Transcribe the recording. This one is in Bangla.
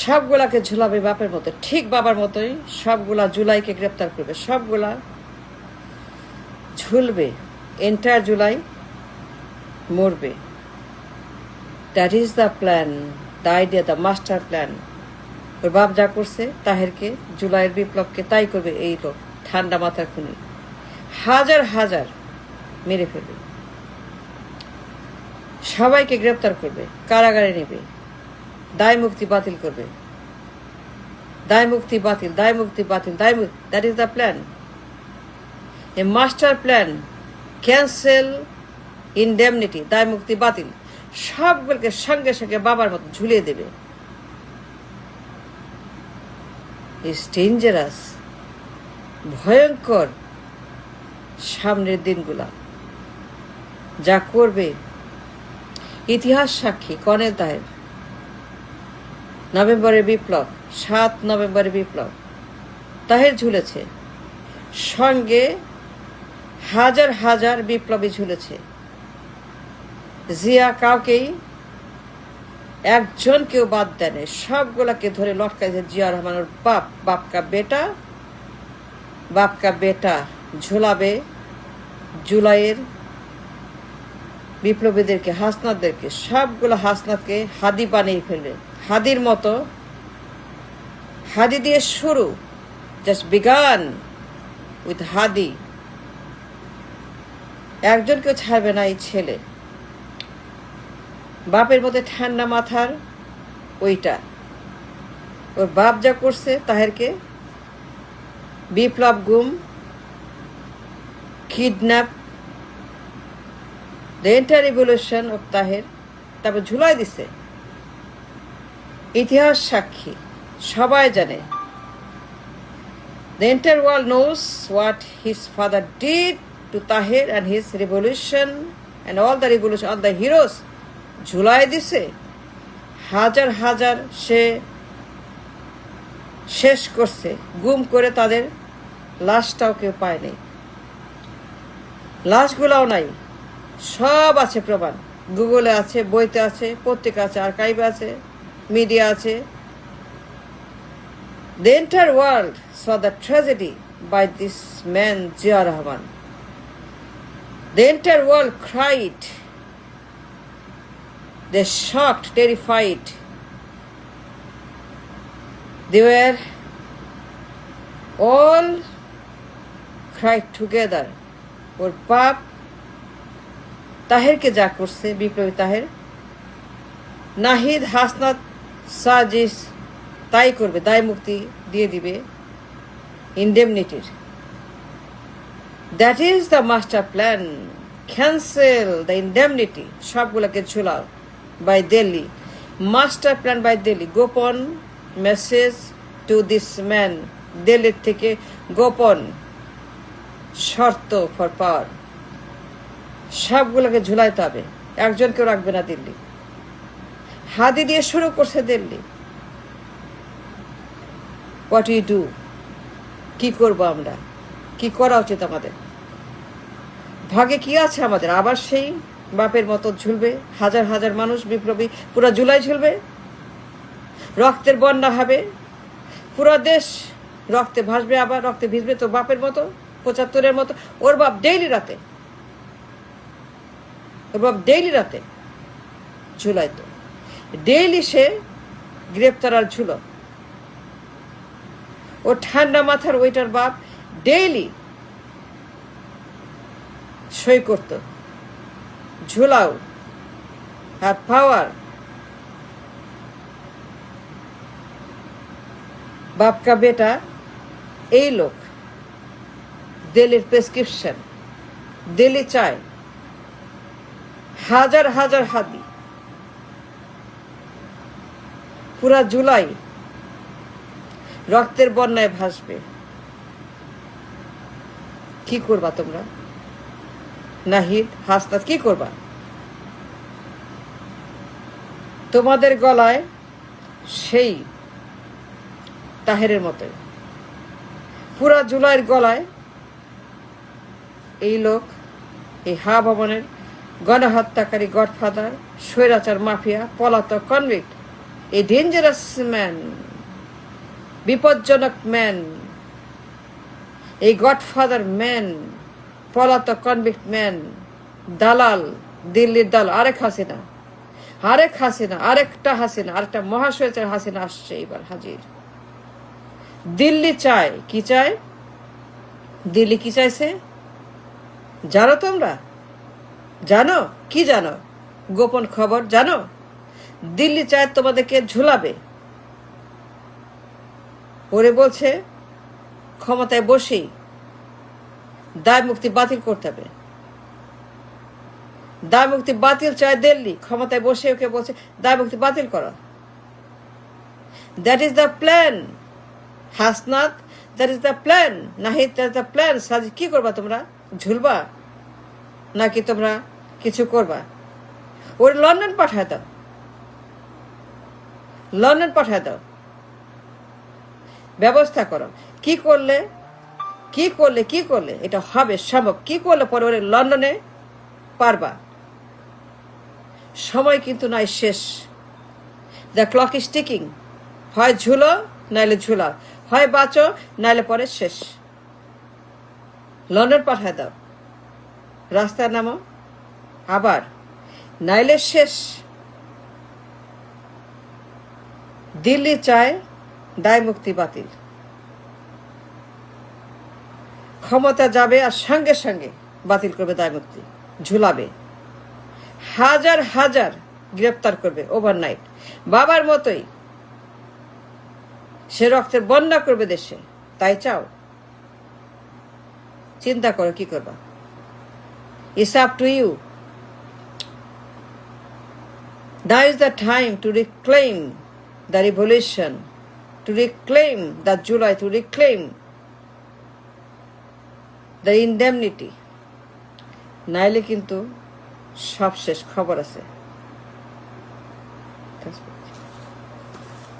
সবগুলাকে ঝুলাবে বাপের মতো, ঠিক বাবার মতোই সবগুলা জুলাইকে গ্রেপ্তার করবে, সবগুলা ঝুলবে, এন্টায়ার জুলাই মরবে। That is the plan, the idea, the master plan. ওর বাপ যা করছে তাহেরকে, জুলাইয়ের বিপ্লবকে তাই করবে এই লোক, ঠান্ডা মাথার খুনি। হাজার হাজার মেরে ফেলবে, সবাইকে গ্রেপ্তার করবে, কারাগারে নেবে, দায় মুক্তি বাতিল করবে, দায় মুক্তি বাতিল, দায় মুক্তি বাতিল, দায় মুক্তি। That is the plan, A master plan. Cancel indemnity, দায় মুক্তি বাতিল, সবগুলোকে সঙ্গে সঙ্গে বাবার মতো ঝুলিয়ে দেবে। ইটস ডেঞ্জারাস, ভয়ঙ্কর সামনের দিনগুলা। যা করবে ইতিহাস সাক্ষী। কর্নেল তাহের, নভেম্বরের বিপ্লব, 7 নভেম্বরের বিপ্লব, তাহের ঝুলেছে, সঙ্গে হাজার হাজার বিপ্লবী ঝুলেছে। জিয়া কাউকেই একজনকেও বাদ দেয়, সবগুলাকে ধরে লটকাইছে জিয়া রহমানের বাপ, বাপকা বেটা, বাপকা বেটা ঝুলাবে জুলাইয়ের বিপ্লবীদেরকে, হাসনাতদেরকে, সবগুলো হাসনাতকে হাদি বানিয়ে ফেলবে। হাদির মতো, হাদি দিয়ে শুরু, জাস্ট বিগান উইথ হাদি। একজনকেও ছাড়বে না এই ছেলে, বাপের মধ্যে ঠান্ডা মাথার ওইটা। ওর বাপ যা করছে তাহেরকে, বিপ্লব, গুম, kidnap, the entire revolution of Taher, তারপর ঝুলাই দিছে। ইতিহাস সাক্ষী, সবাই জানে। The entire world knows what his father did to Tahir and his revolution and all the revolution, all the heroes. ঝুলাই দিছে, হাজার হাজার সে শেষ করছে, গুম করে তাদের লাশটাও কেউ পায়নি, লাশগুলাও নাই, সব আছে প্রমাণ, গুগলে আছে, বইতে আছে, পত্রিকা আছে, আর্কাইভে আছে, মিডিয়া আছে। The entire world saw the tragedy by this man Zia Rahman. The entire world cried. They shocked, terrified. They were all cried together. ওর বাপ তাহেরকে যা করছে, বিপ্লবী তাহের, নাহিদ, হাসনাত, সাজিস তাই করবে, দায় মুক্তি দিয়ে দিবে, ইনডেমনিটির। That is the master plan. Cancel the indemnity, সবগুলোকে ঝুলাও by Delhi, master plan by Delhi. গোপন মেসেজ টু দিস ম্যান, দিল্লির থেকে গোপন শর্ত ফর পাওয়ার, সবগুলোকে ঝুলাইতে হবে, একজনকেও রাখবে না দিল্লি। হাদি দিয়ে শুরু করছে দিল্লি। হোয়াট উই ডু, কি করবো আমরা, কি করা উচিত আমাদের, ভাগে কি আছে আমাদের? আবার সেই বাপের মতো ঝুলবে হাজার হাজার মানুষ, বিপ্লবী, পুরো জুলাই ঝুলবে, রক্তের বন্যা হবে, পুরো দেশ রক্তে ভাসবে, আবার রক্তে ভিজবে। তো বাপের মতো 75-এর মতো ওর বাপ ডেইলি রাতে, ওর বাপ ডেইলি রাতে ঝুলাইতো, ডেইলি সে গ্রেপ্তার আর ঝুলো। ও ঠান্ডা মাথার ওইটার বাপ ডেইলি সই করত, ঝুলাও আর পাওয়ার। বাপকা বেটা এই লোক, দিল্লির প্রেসক্রিপশন, দিল্লি চায় হাজার হাজার হাদি, পুরা জুলাই রক্তের বন্যায় ভাসবে। কি করবা তোমরা? নাহিদ, হাসনাত, কি করবা? তোমাদের গলায় সেই তাহেরের মতো, পুরা জুলাইয়ের গলায় এই লোক, এই হা ভবনের গণহত্যাকারী, গডফাদার, স্বৈরাচার, মাফিয়া, পলাতক, কনভিক্ট, এ ডেঞ্জারাস ম্যান, বিপজ্জনক ম্যান, এই গডফাদার ম্যান, পলাতক কনভিক্ট ম্যান, দালাল, দিল্লির দালাল, আরেকটা হাসিনা, আরেকটা মহাশয়চার হাসিনা আসছে এবার হাজির। দিল্লি চায় কি চায়? দিল্লি কি চাইছে জানো তোমরা? জানো কি? জানো গোপন খবর জানো? দিল্লি চায় তোমাদেরকে ঝুলাবে। ওরে বলছে ক্ষমতায় বসেই দায় মুক্তি বাতিল করতে হবে। দায় মুক্তি বাতিল চায় দিল্লি, ক্ষমতায় বসে ওকে বলছে দায় মুক্তি বাতিল করো। That is the plan Hasnat, that is the plan Nahid, that is the plan. Sajid কি করবা তোমরা? ঝুলবা নাকি তোমরা কিছু করবা? ওর লন্ডন পাঠায় দাও, লন্ডন পাঠায় দাও, ব্যবস্থা করো। কি করলে এটা হবে সম্ভব? কি করলে পরে ওরে লন্ডনে পারবা? সময় কিন্তু নাই, শেষ। The clock is ticking. হয় ঝুলো নাইলে ঝুলাও, হয় বাঁচো নাইলে পরে শেষ। লন্ডন পাঠায় দাও, রাস্তায় নামো আবার, নাইলে শেষ। দিল্লি চায় দায় মুক্তি বাতিল, ক্ষমতা যাবে আর সঙ্গে সঙ্গে বাতিল করবে দায় মুক্তি, ঝুলাবে, হাজার হাজার গ্রেপ্তার করবে ওভারনাইট। বাবার মতোই সে রক্তের বন্যা করবে দেশে। তাই চাও? চিন্তা করো কি করবা। It's up to you. Now is the time to reclaim the revolution, to reclaim the July, to reclaim the indemnity. নাইলে কিন্তু সব শেষ, খবর আছে।